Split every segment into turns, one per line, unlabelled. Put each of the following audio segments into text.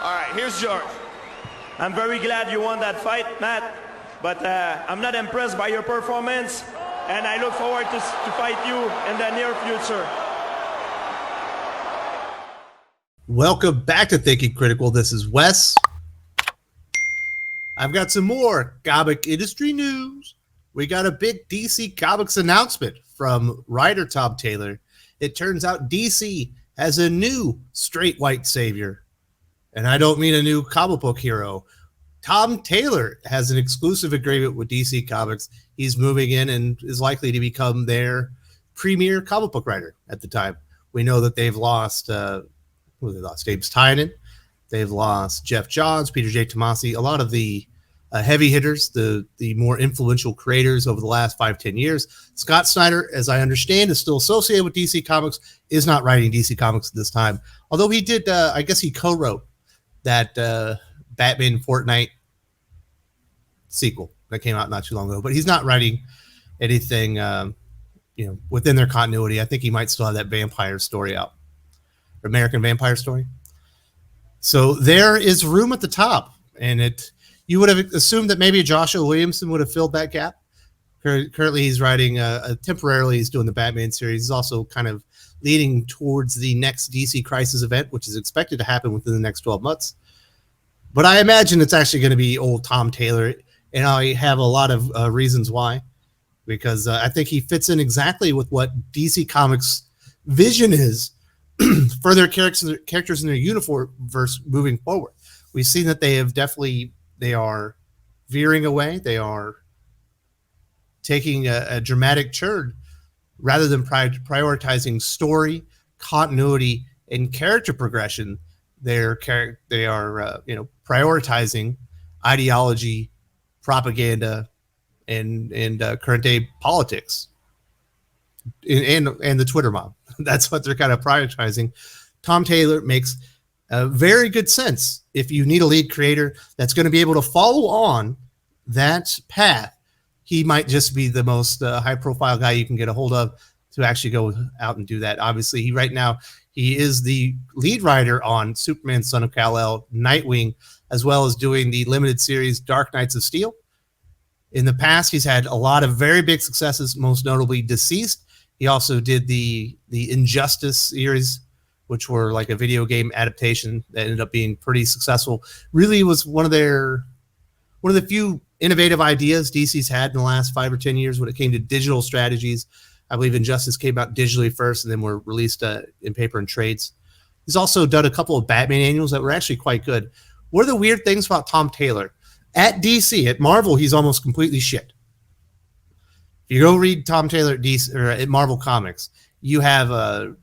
All right, here's George. I'm very glad you won that fight, Matt, but I'm not impressed by your performance, and I look forward to fight you in the near future.
Welcome back to Thinking Critical. This is Wes. I've got some more comic industry news. We got a big DC Comics announcement from writer Tom Taylor. It turns out DC has a new straight white savior. And I don't mean a new comic book hero. Tom Taylor has an exclusive agreement with DC Comics. He's moving in and is likely to become their premier comic book writer at the time. We know that they've lost, who they lost? James Tynion. They've lost Jeff Johns, Peter J. Tomasi, a lot of the heavy hitters, the more influential creators over the last 5-10 years. Scott Snyder, as I understand, is still associated with DC Comics, is not writing DC Comics at this time. Although he did, I guess he co-wrote that Batman Fortnite sequel that came out not too long ago, but he's not writing anything, within their continuity. I think he might still have that vampire story out, American Vampire Story. So there is room at the top, and you would have assumed that maybe Joshua Williamson would have filled that gap. Currently, he's writing temporarily. He's doing the Batman series. He's also kind of leading towards the next DC Crisis event, which is expected to happen within the next 12 months. But I imagine it's actually going to be old Tom Taylor, and I have a lot of reasons why. Because I think he fits in exactly with what DC Comics' vision is for their characters in their universe moving forward. We've seen that they are veering away. They are taking a dramatic turn rather than prioritizing story, continuity, and character progression. They are prioritizing ideology, propaganda, and current day politics, and the Twitter mob. That's what they're kind of prioritizing. Tom Taylor makes very good sense. If you need a lead creator that's going to be able to follow on that path, he might just be the most high-profile guy you can get a hold of to actually go out and do that. Obviously, right now, he is the lead writer on Superman, Son of Kal-El, Nightwing, as well as doing the limited series Dark Knights of Steel. In the past, he's had a lot of very big successes, most notably DCeased. He also did the Injustice series, which were like a video game adaptation that ended up being pretty successful. Really was one of the few innovative ideas DC's had in the last 5 or 10 years when it came to digital strategies. I believe Injustice came out digitally first and then were released in paper and trades. He's also done a couple of Batman annuals that were actually quite good. One of the weird things about Tom Taylor, at DC, at Marvel, he's almost completely shit. If you go read Tom Taylor at DC or at Marvel Comics, you have a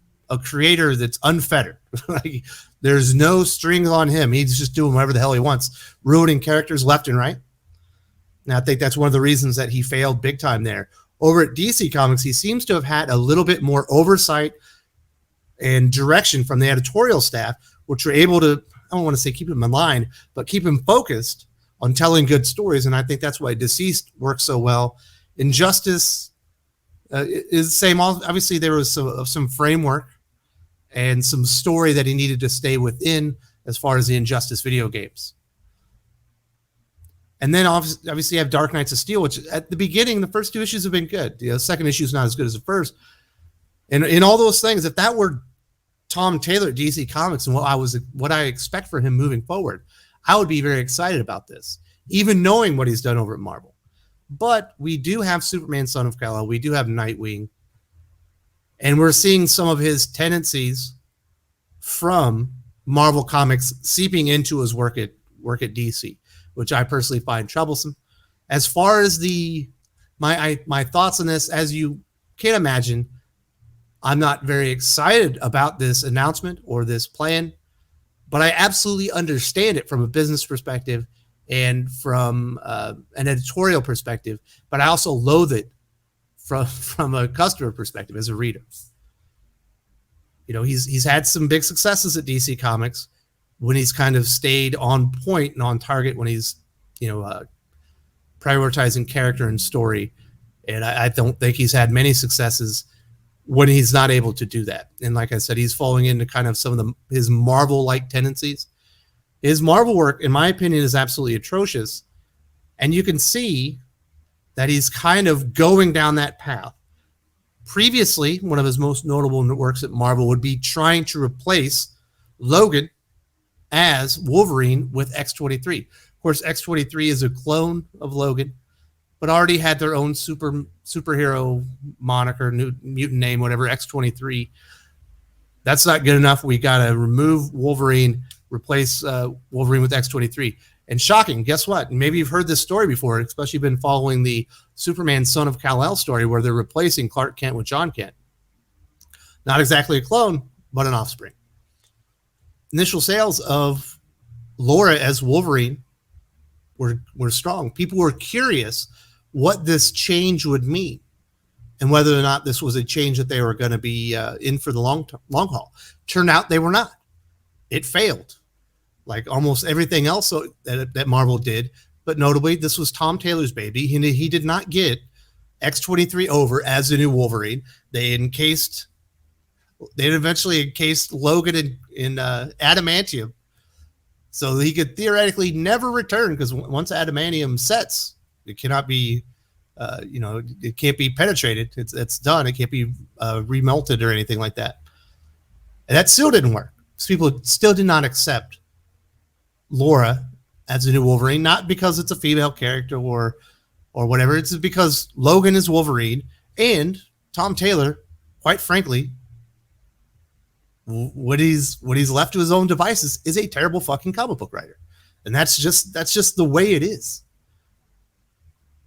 creator that's unfettered. Like, there's no strings on him. He's just doing whatever the hell he wants, ruining characters left and right. Now, I think that's one of the reasons that he failed big time there. Over at DC Comics, he seems to have had a little bit more oversight and direction from the editorial staff, which were able to, I don't want to say keep him in line, but keep him focused on telling good stories. And I think that's why DCeased works so well. Injustice is the same. Obviously, there was some framework and some story that he needed to stay within as far as the Injustice video games. And then obviously you have Dark Knights of Steel, which at the beginning, the first 2 issues have been good. The second issue is not as good as the first. And in all those things, if that were Tom Taylor at DC Comics and what I expect for him moving forward, I would be very excited about this, even knowing what he's done over at Marvel. But we do have Superman, Son of Kal-El. We do have Nightwing. And we're seeing some of his tendencies from Marvel Comics seeping into his work at DC, which I personally find troublesome. As far as my thoughts on this, as you can imagine, I'm not very excited about this announcement or this plan, but I absolutely understand it from a business perspective and from an editorial perspective, but I also loathe it from a customer perspective as a reader. He's had some big successes at DC Comics when he's kind of stayed on point and on target when he's, prioritizing character and story. And I don't think he's had many successes when he's not able to do that. And like I said, he's falling into kind of some of his Marvel-like tendencies. His Marvel work, in my opinion, is absolutely atrocious. And you can see that he's kind of going down that path. Previously, one of his most notable works at Marvel would be trying to replace Logan as Wolverine with X-23. Of course, X-23 is a clone of Logan, but already had their own superhero moniker, mutant name, whatever, X-23. That's not good enough. We got to remove Wolverine, replace Wolverine with X-23. And shocking, guess what? Maybe you've heard this story before, especially been following the Superman Son of Kal-El story where they're replacing Clark Kent with John Kent. Not exactly a clone, but an offspring. Initial sales of Laura as Wolverine were strong. People were curious what this change would mean and whether or not this was a change that they were going to be in for the long haul. Turned out they were not. It failed, like almost everything else that Marvel did. But notably, this was Tom Taylor's baby. He did not get X-23 over as the new Wolverine. They eventually encased Logan in adamantium, so he could theoretically never return, because once adamantium sets, it cannot be, it can't be penetrated. It's done. It can't be remelted or anything like that. And that still didn't work. People still did not accept Laura as a new Wolverine, not because it's a female character or whatever. It's because Logan is Wolverine, and Tom Taylor, quite frankly, what he's left to his own devices, is a terrible fucking comic book writer. And that's just the way it is.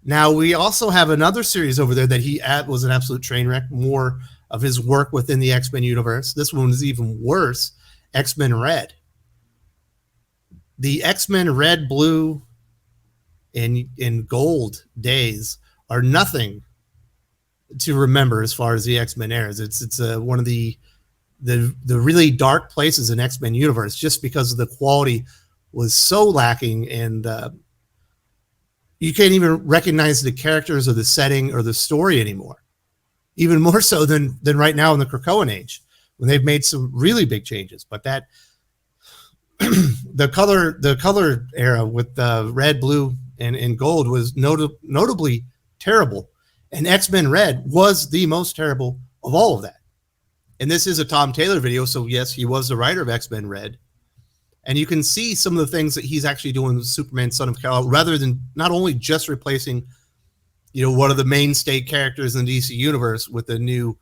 Now, we also have another series over there that he was an absolute train wreck, more of his work within the X-Men universe. This one is even worse, X-Men Red. The X-Men Red, Blue, and Gold days are nothing to remember as far as the X-Men eras. It's one of the really dark places in X-Men universe, just because the quality was so lacking, and you can't even recognize the characters or the setting or the story anymore. Even more so than right now in the Krakoan age, when they've made some really big changes. But that the color era with red, blue, and gold was notably terrible, and X-Men Red was the most terrible of all of that. And this is a Tom Taylor video, so yes, he was the writer of X-Men Red. And you can see some of the things that he's actually doing with Superman Son of Kal-El, rather than not only just replacing, one of the mainstay characters in the DC universe with a new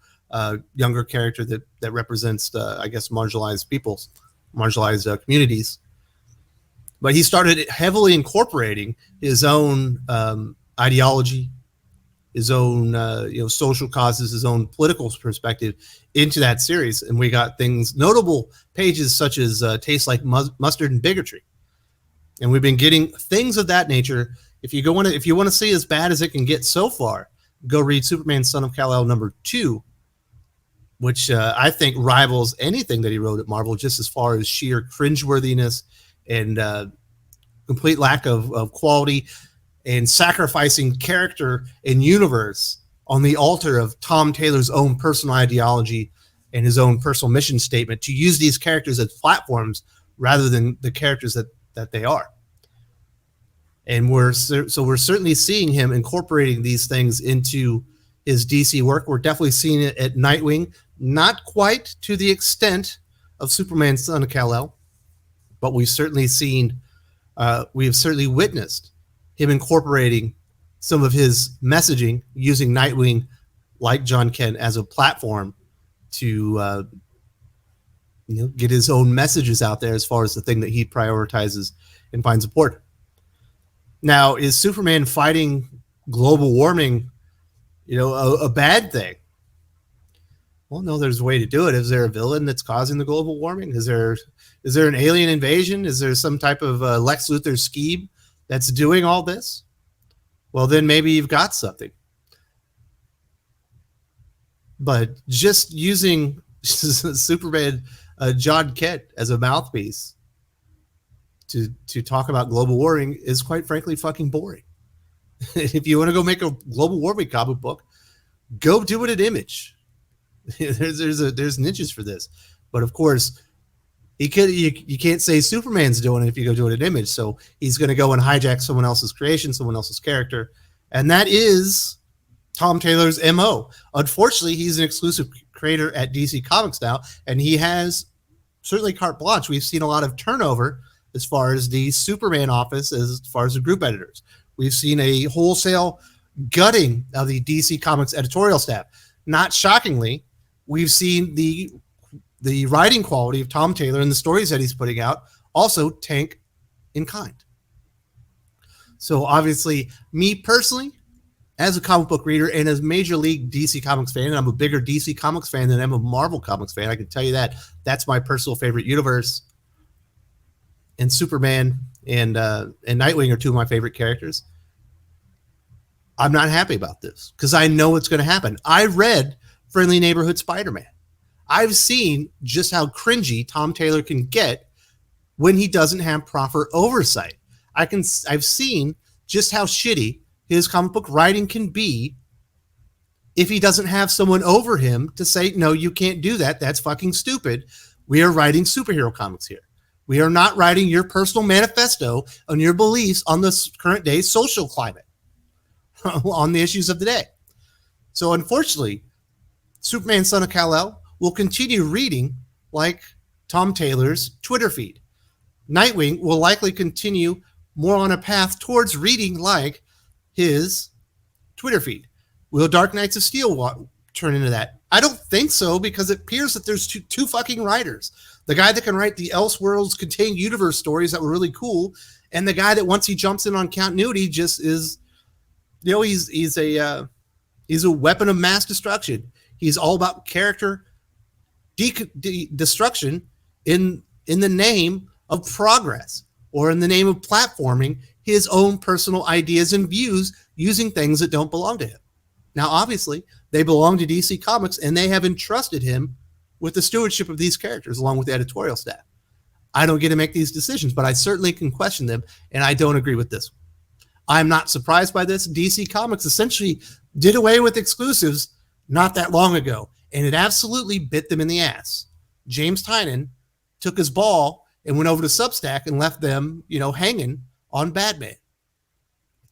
younger character that represents, I guess, marginalized peoples, marginalized communities. But he started heavily incorporating his own ideology, his own social causes, his own political perspective into that series. And we got notable pages such as Tastes Like Mustard and Bigotry. And we've been getting things of that nature. If you want to see as bad as it can get so far, go read Superman Son of Kal-El #2, which I think rivals anything that he wrote at Marvel, just as far as sheer cringeworthiness and complete lack of quality, and sacrificing character and universe on the altar of Tom Taylor's own personal ideology and his own personal mission statement, to use these characters as platforms rather than the characters that they are. And we're certainly seeing him incorporating these things into his DC work. We're definitely seeing it at Nightwing, not quite to the extent of Superman Son of Kal-El, but we have certainly witnessed him incorporating some of his messaging, using Nightwing, like John Kent, as a platform to get his own messages out there as far as the thing that he prioritizes and finds important. Now, is Superman fighting global warming, a bad thing? Well, no, there's a way to do it. Is there a villain that's causing the global warming? Is there an alien invasion? Is there some type of Lex Luthor scheme that's doing all this? Well, then maybe you've got something. But just using Superman John Kent as a mouthpiece to talk about global warming is, quite frankly, fucking boring. If you want to go make a global warming comic book, go do it at Image. There's niches for this. But of course, He could. You can't say Superman's doing it if you go do it in Image. So he's going to go and hijack someone else's creation, someone else's character, and that is Tom Taylor's MO. Unfortunately, he's an exclusive creator at DC Comics now, and he has certainly carte blanche. We've seen a lot of turnover as far as the Superman office, as far as the group editors. We've seen a wholesale gutting of the DC Comics editorial staff. Not shockingly, we've seen the writing quality of Tom Taylor and the stories that he's putting out also tank in kind. So obviously, me personally, as a comic book reader and as Major League DC Comics fan, and I'm a bigger DC Comics fan than I'm a Marvel Comics fan, I can tell you that. That's my personal favorite universe. And Superman and Nightwing are two of my favorite characters. I'm not happy about this because I know what's going to happen. I read Friendly Neighborhood Spider-Man. I've seen just how cringy Tom Taylor can get when he doesn't have proper oversight. I've seen just how shitty his comic book writing can be if he doesn't have someone over him to say, no, you can't do that. That's fucking stupid. We are writing superhero comics here. We are not writing your personal manifesto on your beliefs on the current day social climate, on the issues of the day. So unfortunately, Superman, Son of Kal-El will continue reading like Tom Taylor's Twitter feed. Nightwing will likely continue more on a path towards reading like his Twitter feed. Will Dark Knights of Steel turn into that? I don't think so, because it appears that there's two fucking writers. The guy that can write the Elseworlds contained universe stories that were really cool, and the guy that once he jumps in on continuity just is, you know, he's a weapon of mass destruction. He's all about character destruction in the name of progress, or in the name of platforming his own personal ideas and views using things that don't belong to him. Now, obviously, they belong to DC Comics, and they have entrusted him with the stewardship of these characters along with the editorial staff. I don't get to make these decisions, but I certainly can question them, and I don't agree with this. I'm not surprised by this. DC Comics essentially did away with exclusives not that long ago, and it absolutely bit them in the ass. James Tynion took his ball and went over to Substack and left them, hanging on Batman.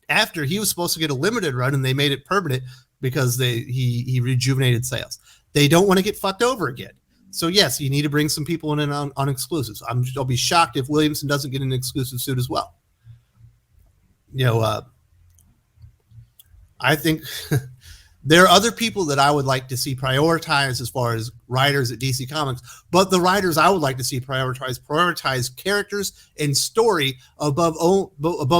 After he was supposed to get a limited run, and they made it permanent because he rejuvenated sales. They don't want to get fucked over again. So yes, you need to bring some people in on exclusives. I'll be shocked if Williamson doesn't get an exclusive suit as well. I think there are other people that I would like to see prioritized as far as writers at DC Comics, but the writers I would like to see prioritize characters and story above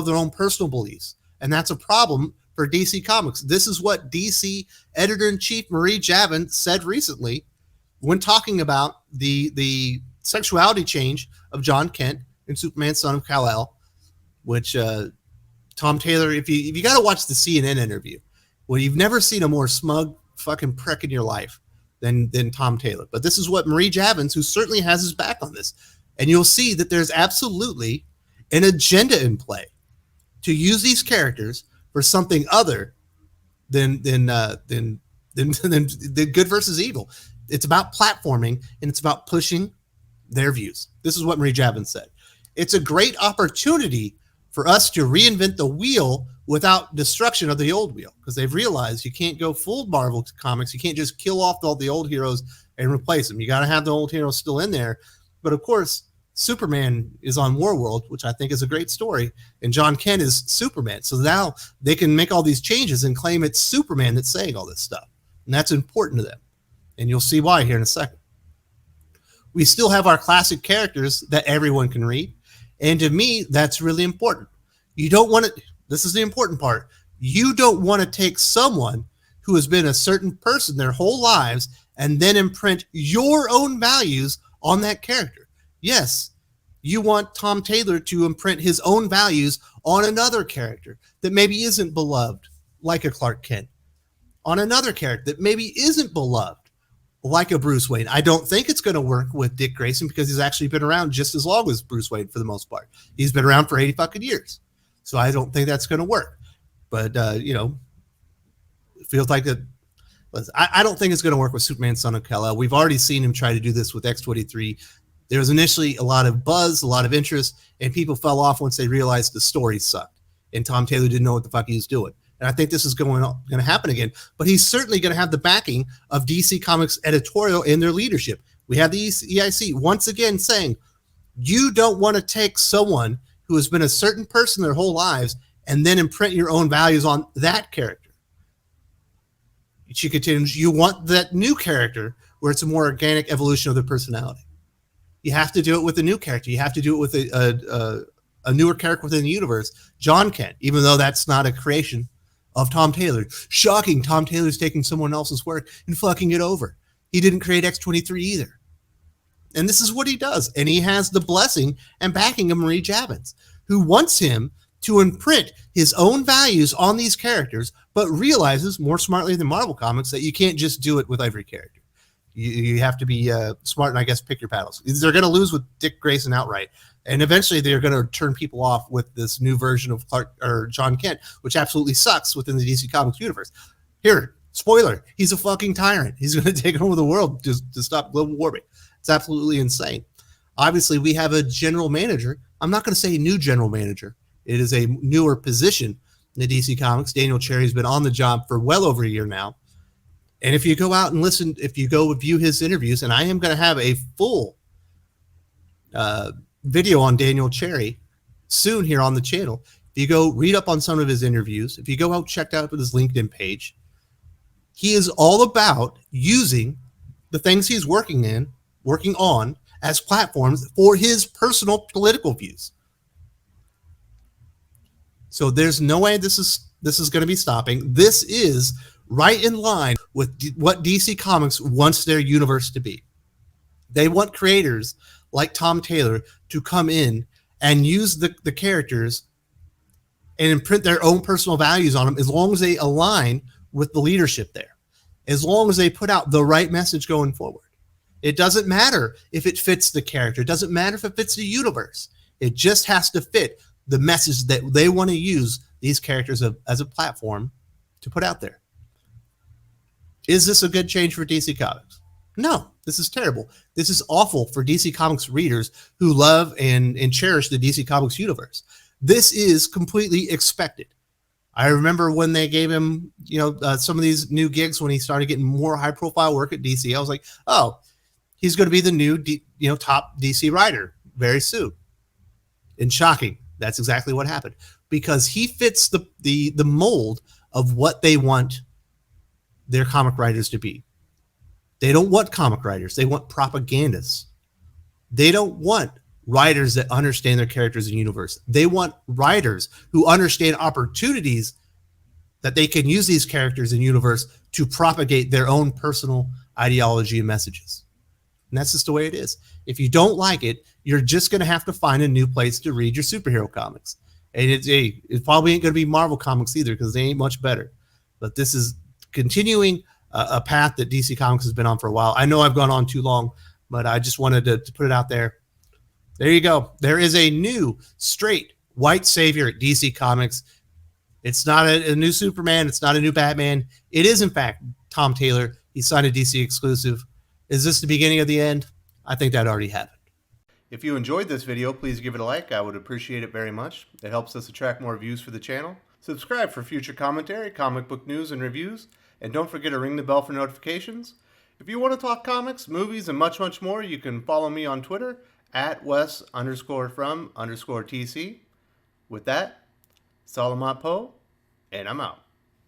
their own personal beliefs. And that's a problem for DC Comics. This is what DC editor-in-chief Marie Javin said recently when talking about the sexuality change of John Kent in Superman, Son of Kal-El, which Tom Taylor, if you got to watch the CNN interview, well, you've never seen a more smug fucking prick in your life than Tom Taylor. But this is what Marie Javins, who certainly has his back on this, and you'll see that there's absolutely an agenda in play to use these characters for something other than good versus evil. It's about platforming, and it's about pushing their views. This is what Marie Javins said. It's a great opportunity for us to reinvent the wheel without destruction of the old wheel, because they've realized you can't go full Marvel comics. You can't just kill off all the old heroes and replace them. You got to have the old heroes still in there. But of course, Superman is on Warworld, which I think is a great story, and John Kent is Superman. So now they can make all these changes and claim it's Superman that's saying all this stuff, and that's important to them. And you'll see why here in a second. We still have our classic characters that everyone can read, and to me, that's really important. You don't want to. This is the important part. You don't want to take someone who has been a certain person their whole lives and then imprint your own values on that character. Yes, you want Tom Taylor to imprint his own values on another character that maybe isn't beloved, like a Clark Kent, on another character that maybe isn't beloved, like a Bruce Wayne. I don't think it's going to work with Dick Grayson, because he's actually been around just as long as Bruce Wayne for the most part. He's been around for 80 fucking years. So I don't think that's going to work. But, it feels like I don't think it's going to work with Superman, Son of Kal-El. We've already seen him try to do this with X-23. There was initially a lot of buzz, a lot of interest, and people fell off once they realized the story sucked and Tom Taylor didn't know what the fuck he was doing. And I think this is going to happen again. But he's certainly going to have the backing of DC Comics editorial and their leadership. We have the EIC once again saying, you don't want to take someone who has been a certain person their whole lives and then imprint your own values on that character. She continues, you want that new character where it's a more organic evolution of their personality. You have to do it with a new character. You have to do it with a newer character within the universe. John Kent, even though that's not a creation of Tom Taylor. Shocking, Tom Taylor's taking someone else's work and fucking it over. He didn't create X-23 either. And this is what he does. And he has the blessing and backing of Marie Javins, who wants him to imprint his own values on these characters, but realizes more smartly than Marvel Comics that you can't just do it with every character. You have to be smart and I guess pick your battles. They're going to lose with Dick Grayson outright. And eventually they're going to turn people off with this new version of Clark or John Kent, which absolutely sucks within the DC Comics universe. Here, spoiler, he's a fucking tyrant. He's going to take over the world to stop global warming. It's absolutely insane. Obviously, we have a general manager. I'm not going to say new general manager. It is a newer position in the DC Comics. Daniel Cherry's been on the job for well over a year now. And if you go out and listen, if you go view his interviews, and I am going to have a full video on Daniel Cherry soon here on the channel. If you go read up on some of his interviews, if you go out, check out his LinkedIn page, he is all about using the things he's working on as platforms for his personal political views. So there's no way this is going to be stopping. This is right in line with what DC Comics wants their universe to be. They want creators like Tom Taylor to come in and use the characters and imprint their own personal values on them as long as they align with the leadership there, as long as they put out the right message going forward. It doesn't matter if it fits the character. It doesn't matter if it fits the universe. It just has to fit the message that they want to use these characters as a platform to put out there. Is this a good change for DC Comics? No, this is terrible. This is awful for DC Comics readers who love and cherish the DC Comics universe. This is completely expected. I remember when they gave him, some of these new gigs when he started getting more high-profile work at DC. I was like, oh, he's going to be the new, top DC writer very soon. And shocking, that's exactly what happened because he fits the mold of what they want their comic writers to be. They don't want comic writers. They want propagandists. They don't want writers that understand their characters and universe. They want writers who understand opportunities that they can use these characters and universe to propagate their own personal ideology and messages. And that's just the way it is. If you don't like it, you're just going to have to find a new place to read your superhero comics. And it probably ain't going to be Marvel Comics either because they ain't much better. But this is continuing a path that DC Comics has been on for a while. I know I've gone on too long, but I just wanted to put it out there. There you go. There is a new straight white savior at DC Comics. It's not a new Superman. It's not a new Batman. It is, in fact, Tom Taylor. He signed a DC exclusive. Is this the beginning of the end? I think that already happened. If you enjoyed this video, please give it a like. I would appreciate it very much. It helps us attract more views for the channel. Subscribe for future commentary, comic book news, and reviews. And don't forget to ring the bell for notifications. If you want to talk comics, movies, and much, much more, you can follow me on Twitter at Wes_from_TC. With that, Salamat Po, and I'm out.